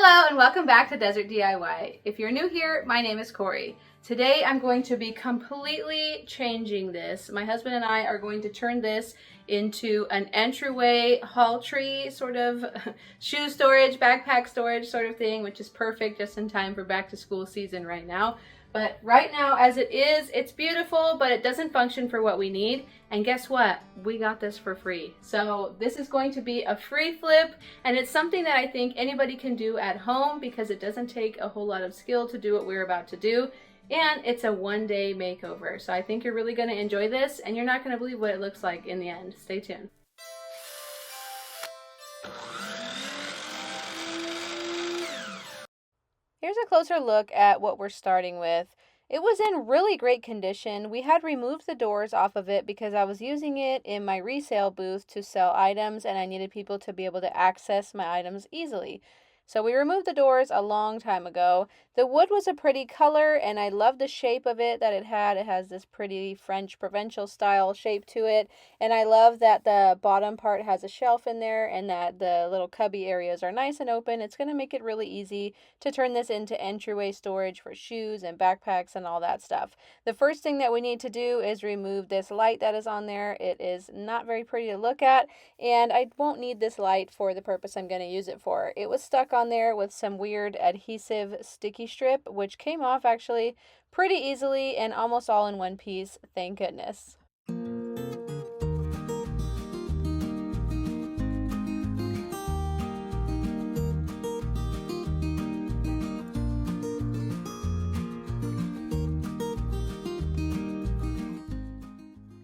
Hello and welcome back to Desert DIY. If you're new here, my name is Corey. Today I'm going to be completely changing this. My husband and I are going to turn this into an entryway haul tree sort of shoe storage, backpack storage sort of thing, which is perfect just in time for back to school season right now. But right now as it is, it's beautiful, but it doesn't function for what we need. And guess what? We got this for free. So this is going to be a free flip, and it's something that I think anybody can do at home because it doesn't take a whole lot of skill to do what we're about to do. And it's a one-day makeover. So I think you're really going to enjoy this, and you're not going to believe what it looks like in the end. Stay tuned. Here's a closer look at what we're starting with. It was in really great condition. We had removed the doors off of it because I was using it in my resale booth to sell items, and I needed people to be able to access my items easily. So we removed the doors a long time ago. The wood was a pretty color, and I love the shape of it that it had. It has this pretty French provincial style shape to it. And I love that the bottom part has a shelf in there and that the little cubby areas are nice and open. It's going to make it really easy to turn this into entryway storage for shoes and backpacks and all that stuff. The first thing that we need to do is remove this light that is on there. It is not very pretty to look at, and I won't need this light for the purpose I'm going to use it for. It was stuck on there with some weird adhesive sticky strip, which came off actually pretty easily and almost all in one piece, thank goodness.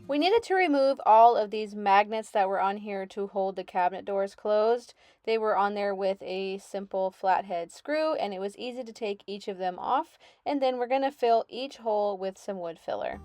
We needed to remove all of these magnets that were on here to hold the cabinet doors closed. They were on there with a simple flathead screw, and it was easy to take each of them off. And then we're going to fill each hole with some wood filler.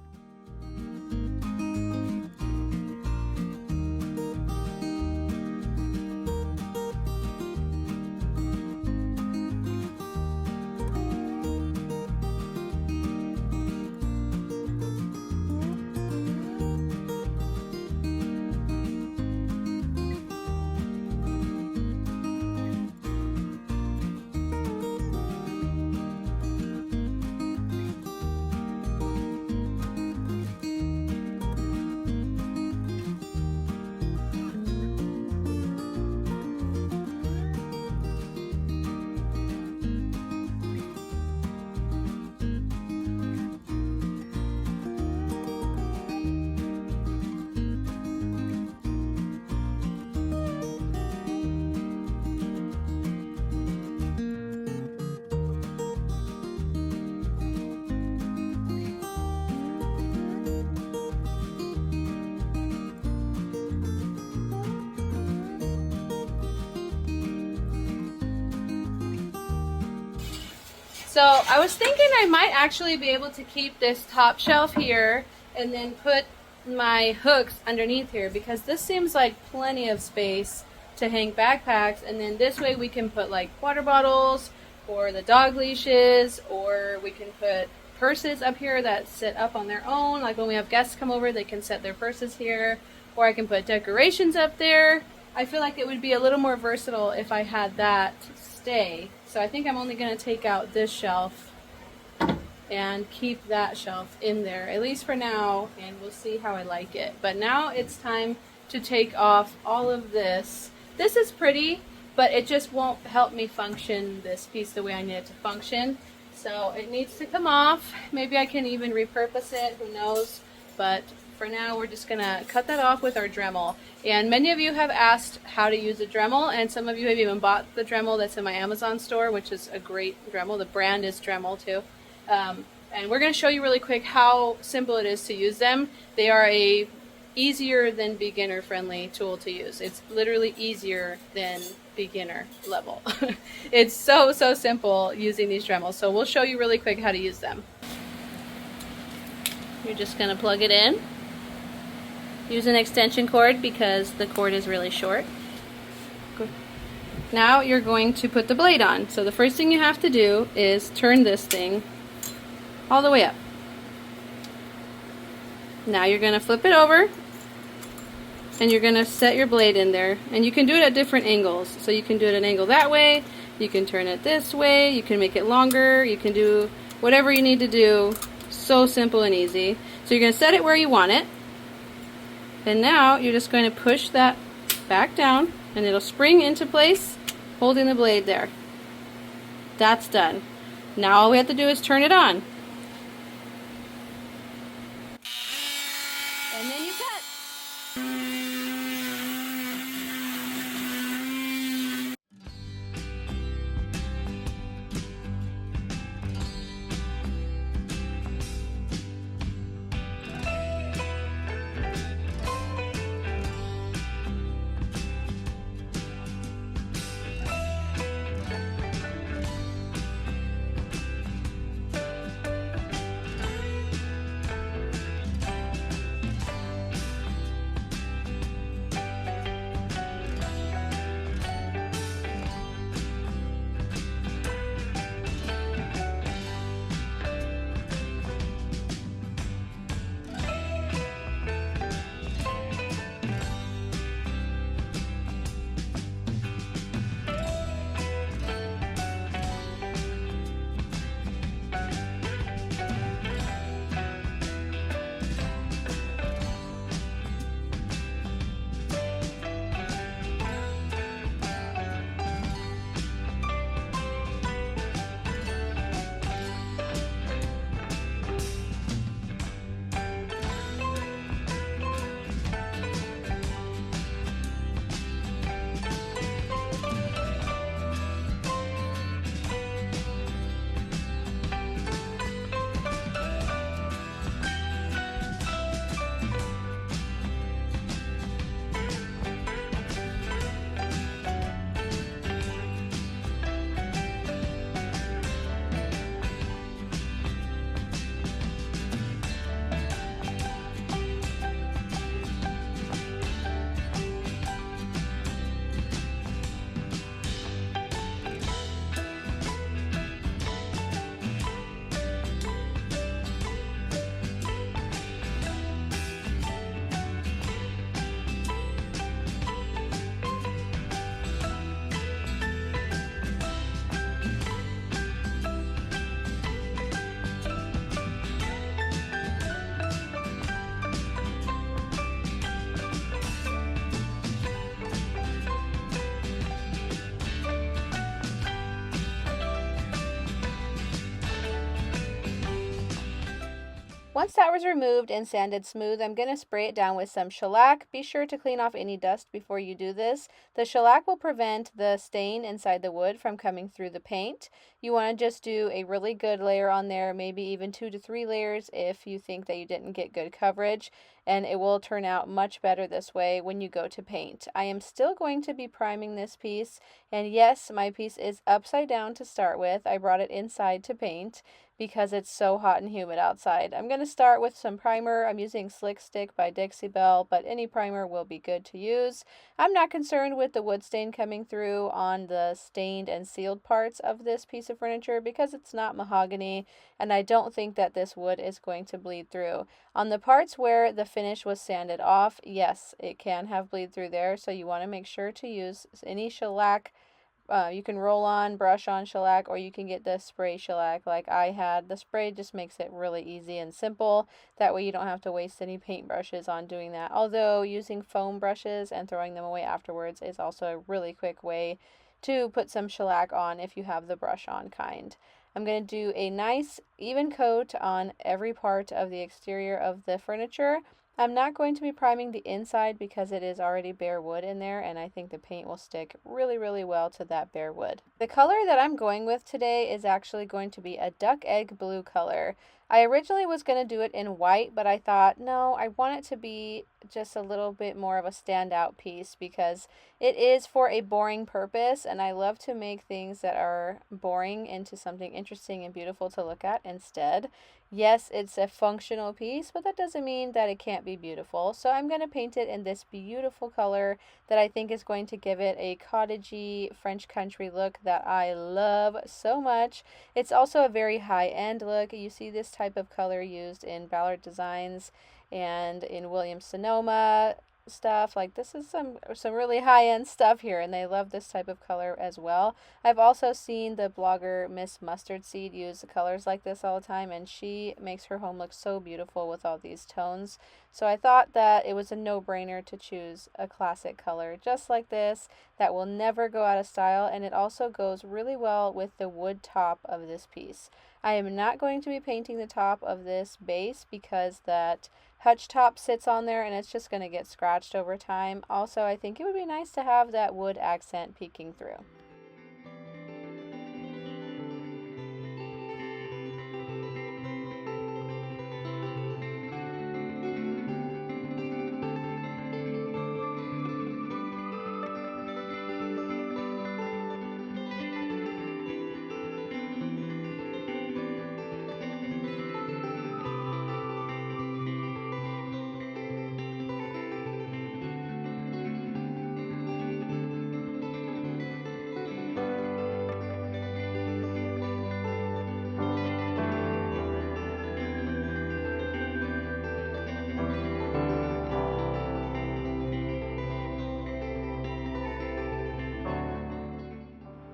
So I was thinking I might actually be able to keep this top shelf here and then put my hooks underneath here, because this seems like plenty of space to hang backpacks, and then this way we can put like water bottles or the dog leashes, or we can put purses up here that sit up on their own. Like when we have guests come over, they can set their purses here, or I can put decorations up there. I feel like it would be a little more versatile if I had that stay. So I think I'm only going to take out this shelf and keep that shelf in there, at least for now, and we'll see how I like it. But now it's time to take off all of this. This is pretty, but it just won't help me function this piece the way I need it to function. So it needs to come off. Maybe I can even repurpose it, who knows. But for now, we're just gonna cut that off with our Dremel. And many of you have asked how to use a Dremel, and some of you have even bought the Dremel that's in my Amazon store, which is a great Dremel. The brand is Dremel too. And we're gonna show you really quick how simple it is to use them. They are a easier than beginner friendly tool to use. It's literally easier than beginner level. It's so simple using these Dremels. So we'll show you really quick how to use them. You're just gonna plug it in. Use an extension cord because the cord is really short. Now you're going to put the blade on. So the first thing you have to do is turn this thing all the way up. Now you're going to flip it over and you're going to set your blade in there, and you can do it at different angles. So you can do it at an angle that way, You can turn it this way, you can make it longer, you can do whatever you need to do. So simple and easy. So you're going to set it where you want it. And now you're just going to push that back down and it'll spring into place, holding the blade there. That's done. Now all we have to do is turn it on. And then you cut. Once that was removed and sanded smooth, I'm going to spray it down with some shellac. Be sure to clean off any dust before you do this. The shellac will prevent the stain inside the wood from coming through the paint. You want to just do a really good layer on there, maybe even 2 to 3 layers if you think that you didn't get good coverage, and it will turn out much better this way when you go to paint. I am still going to be priming this piece, and yes, my piece is upside down to start with. I brought it inside to paint because it's so hot and humid outside. I'm going to start with some primer. I'm using Slick Stick by Dixie Belle, but any primer will be good to use. I'm not concerned with the wood stain coming through on the stained and sealed parts of this piece of furniture because it's not mahogany, and I don't think that this wood is going to bleed through. On the parts where the finish was sanded off, yes, it can have bleed through there, so you want to make sure to use any shellac. You can roll on, brush on shellac, or you can get the spray shellac like I had. The spray just makes it really easy and simple. That way you don't have to waste any paint brushes on doing that. Although using foam brushes and throwing them away afterwards is also a really quick way to put some shellac on if you have the brush on kind. I'm going to do a nice even coat on every part of the exterior of the furniture. I'm not going to be priming the inside because it is already bare wood in there, and I think the paint will stick really, really well to that bare wood. The color that I'm going with today is actually going to be a duck egg blue color. I originally was going to do it in white, but I thought, no, I want it to be just a little bit more of a standout piece because it is for a boring purpose, and I love to make things that are boring into something interesting and beautiful to look at instead. Yes, it's a functional piece, but that doesn't mean that it can't be beautiful. So I'm going to paint it in this beautiful color that I think is going to give it a cottagey French country look that I love so much. It's also a very high-end look. You see this type of color used in Ballard Designs and in Williams Sonoma. stuff. Like this is some really high-end stuff here, and they love this type of color as well. I've also seen the blogger Miss Mustard Seed use colors like this all the time, and she makes her home look so beautiful with all these tones. So I thought that it was a no-brainer to choose a classic color just like this that will never go out of style, and it also goes really well with the wood top of this piece. I am not going to be painting the top of this base because that hutch top sits on there and it's just going to get scratched over time. Also, I think it would be nice to have that wood accent peeking through.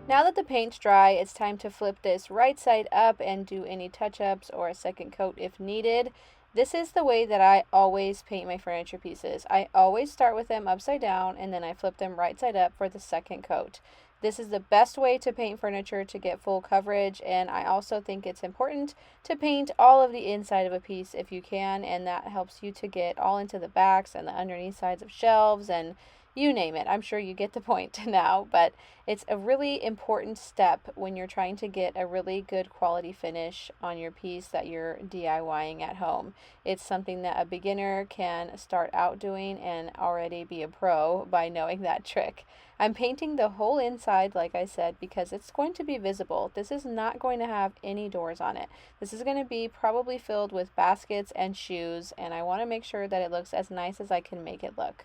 Now that the paint's dry, it's time to flip this right side up and do any touch-ups or a second coat if needed. This is the way that I always paint my furniture pieces. I always start with them upside down and then I flip them right side up for the second coat. This is the best way to paint furniture to get full coverage, and I also think it's important to paint all of the inside of a piece if you can, and that helps you to get all into the backs and the underneath sides of shelves and you name it. I'm sure you get the point now, but it's a really important step when you're trying to get a really good quality finish on your piece that you're DIYing at home. It's something that a beginner can start out doing and already be a pro by knowing that trick. I'm painting the whole inside, like I said, because it's going to be visible. This is not going to have any doors on it. This is going to be probably filled with baskets and shoes, and I want to make sure that it looks as nice as I can make it look.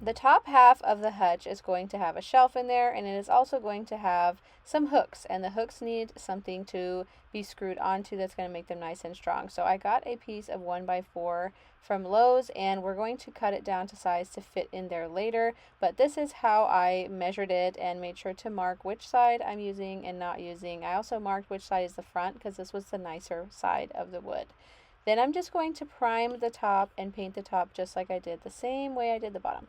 The top half of the hutch is going to have a shelf in there, and it is also going to have some hooks, and the hooks need something to be screwed onto that's going to make them nice and strong. So I got a piece of 1x4 from Lowe's, and we're going to cut it down to size to fit in there later, but this is how I measured it and made sure to mark which side I'm using and not using. I also marked which side is the front because this was the nicer side of the wood. Then I'm just going to prime the top and paint the top just like I did the same way I did the bottom.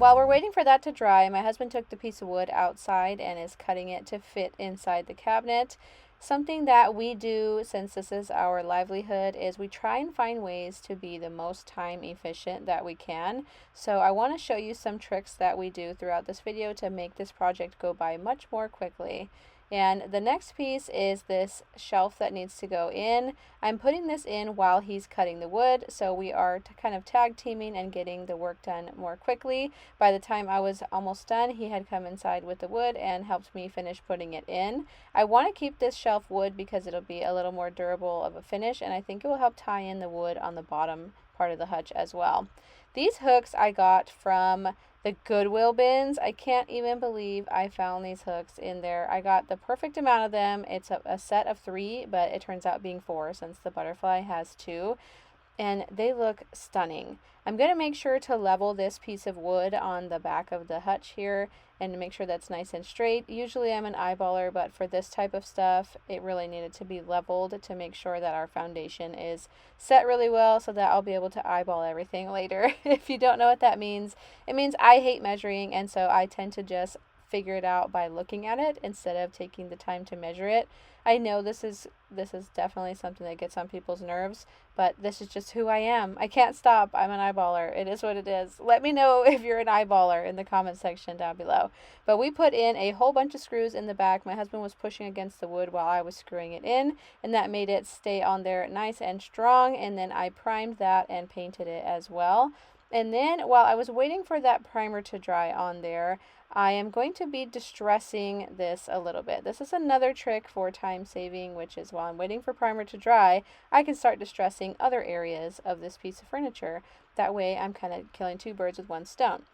While we're waiting for that to dry, my husband took the piece of wood outside and is cutting it to fit inside the cabinet. Something that we do, since this is our livelihood, is we try and find ways to be the most time efficient that we can. So I want to show you some tricks that we do throughout this video to make this project go by much more quickly. And the next piece is this shelf that needs to go in. I'm putting this in while he's cutting the wood, so we are kind of tag teaming and getting the work done more quickly. By the time I was almost done, he had come inside with the wood and helped me finish putting it in. I want to keep this shelf wood because it'll be a little more durable of a finish, and I think it will help tie in the wood on the bottom part of the hutch as well. These hooks I got from the Goodwill bins. I can't even believe I found these hooks in there. I got the perfect amount of them. It's a set of 3, but it turns out being 4 since the butterfly has 2. And they look stunning. I'm going to make sure to level this piece of wood on the back of the hutch here and make sure that's nice and straight. Usually I'm an eyeballer, but for this type of stuff, it really needed to be leveled to make sure that our foundation is set really well so that I'll be able to eyeball everything later. If you don't know what that means, it means I hate measuring, and so I tend to just figure it out by looking at it instead of taking the time to measure it. I know this is definitely something that gets on people's nerves, but this is just who I am. I can't stop. I'm an eyeballer. It is what it is. Let me know if you're an eyeballer in the comment section down below. But we put in a whole bunch of screws in the back. My husband was pushing against the wood while I was screwing it in, and that made it stay on there nice and strong, and then I primed that and painted it as well. And then while I was waiting for that primer to dry on there, I am going to be distressing this a little bit. This is another trick for time saving, which is while I'm waiting for primer to dry, I can start distressing other areas of this piece of furniture. That way I'm kind of killing 2 birds with 1 stone.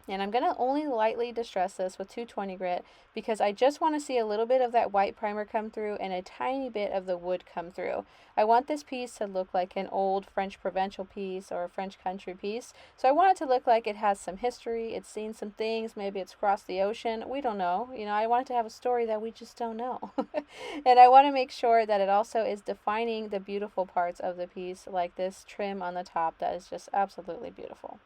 And I'm going to only lightly distress this with 220 grit because I just want to see a little bit of that white primer come through and a tiny bit of the wood come through. I want this piece to look like an old French provincial piece or a French country piece. So I want it to look like it has some history, it's seen some things, maybe it's crossed the ocean. We don't know. You know, I want it to have a story that we just don't know. And I want to make sure that it also is defining the beautiful parts of the piece, like this trim on the top that is just absolutely beautiful.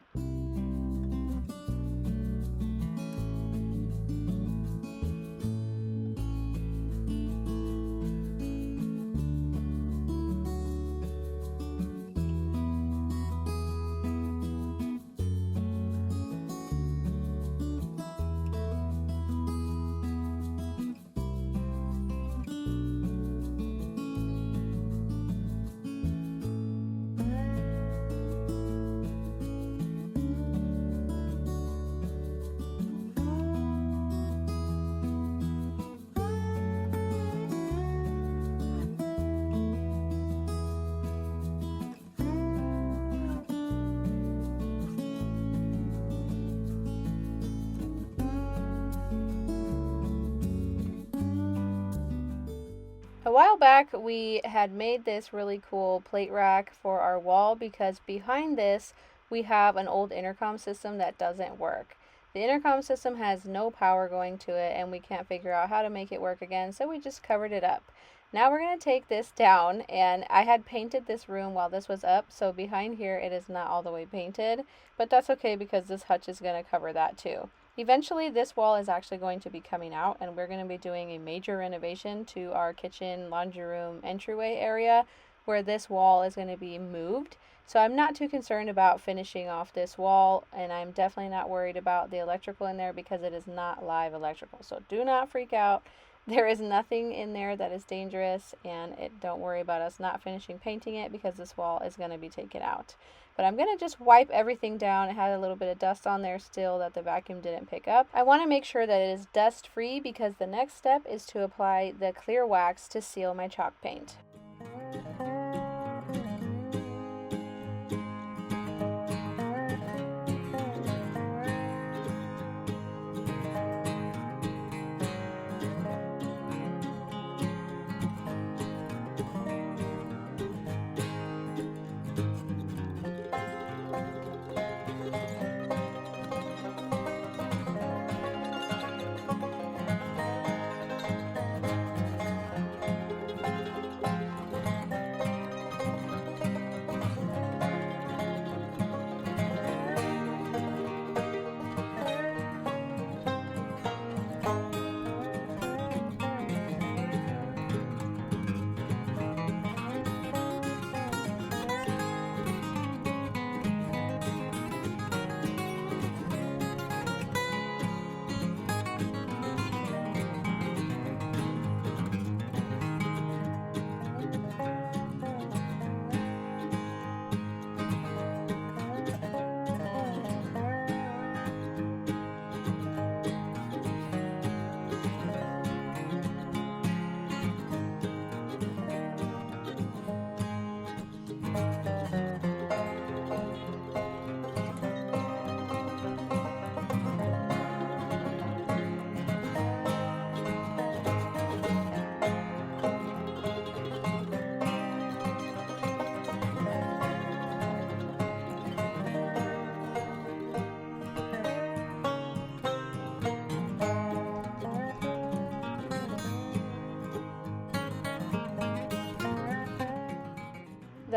A while back, we had made this really cool plate rack for our wall because behind this, we have an old intercom system that doesn't work. The intercom system has no power going to it, and we can't figure out how to make it work again, so we just covered it up. Now we're going to take this down, and I had painted this room while this was up, so behind here it is not all the way painted, but that's okay because this hutch is going to cover that too. Eventually, this wall is actually going to be coming out, and we're going to be doing a major renovation to our kitchen, laundry room, entryway area, where this wall is going to be moved. So I'm not too concerned about finishing off this wall, and I'm definitely not worried about the electrical in there because it is not live electrical. So do not freak out. There is nothing in there that is dangerous, and don't worry about us not finishing painting it because this wall is going to be taken out. But I'm going to just wipe everything down. It had a little bit of dust on there still that the vacuum didn't pick up. I want to make sure that it is dust free because the next step is to apply the clear wax to seal my chalk paint.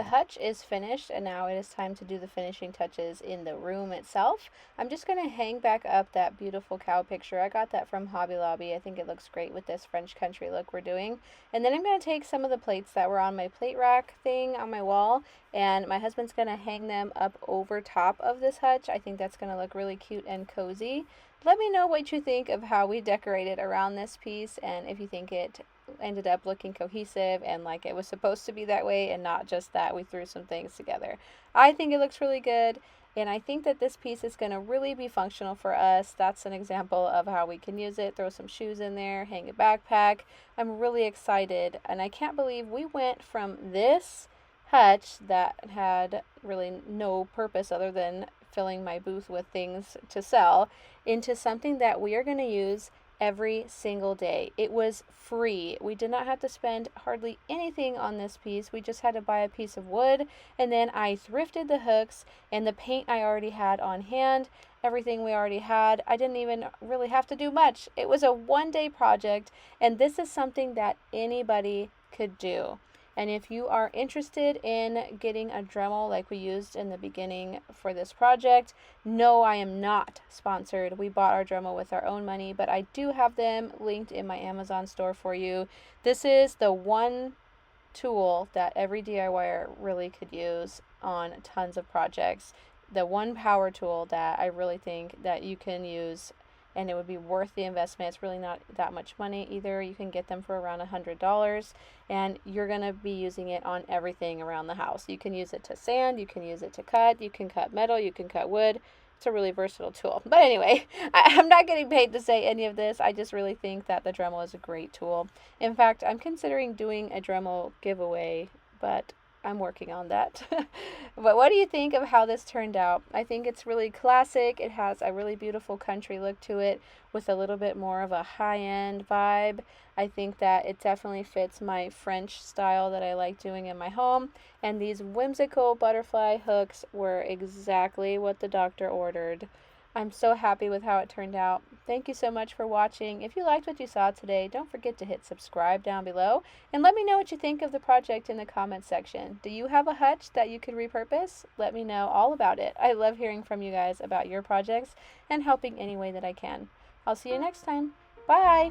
the hutch is finished, and now it is time to do the finishing touches in the room itself. I'm just going to hang back up that beautiful cow picture. I got that from Hobby Lobby. I think it looks great with this French country look we're doing. And then I'm going to take some of the plates that were on my plate rack thing on my wall, and my husband's going to hang them up over top of this hutch. I think that's going to look really cute and cozy. Let me know what you think of how we decorated around this piece, and if you think it ended up looking cohesive and like it was supposed to be that way and not just that we threw some things together. I think it looks really good, and I think that this piece is going to really be functional for us. That's an example of how we can use it. Throw some shoes in there, hang a backpack. I'm really excited, and I can't believe we went from this hutch that had really no purpose other than filling my booth with things to sell into something that we are going to use every single day. It was free. We did not have to spend hardly anything on this piece. We just had to buy a piece of wood, and then I thrifted the hooks and the paint I already had on hand. Everything we already had. I didn't even really have to do much. It was a one-day project, and this is something that anybody could do. And if you are interested in getting a Dremel like we used in the beginning for this project, no, I am not sponsored. We bought our Dremel with our own money, but I do have them linked in my Amazon store for you. This is the one tool that every DIYer really could use on tons of projects. The one power tool that I really think that you can use, and it would be worth the investment. It's really not that much money either. You can get them for around $100, and you're going to be using it on everything around the house. You can use it to sand, you can use it to cut, you can cut metal, you can cut wood. It's a really versatile tool. But anyway, I'm not getting paid to say any of this. I just really think that the Dremel is a great tool. In fact, I'm considering doing a Dremel giveaway, but I'm working on that. But what do you think of how this turned out? I think it's really classic. It has a really beautiful country look to it with a little bit more of a high-end vibe. I think that it definitely fits my French style that I like doing in my home. And these whimsical butterfly hooks were exactly what the doctor ordered. I'm so happy with how it turned out. Thank you so much for watching. If you liked what you saw today, don't forget to hit subscribe down below, and let me know what you think of the project in the comments section. Do you have a hutch that you could repurpose? Let me know all about it. I love hearing from you guys about your projects and helping any way that I can. I'll see you next time. Bye!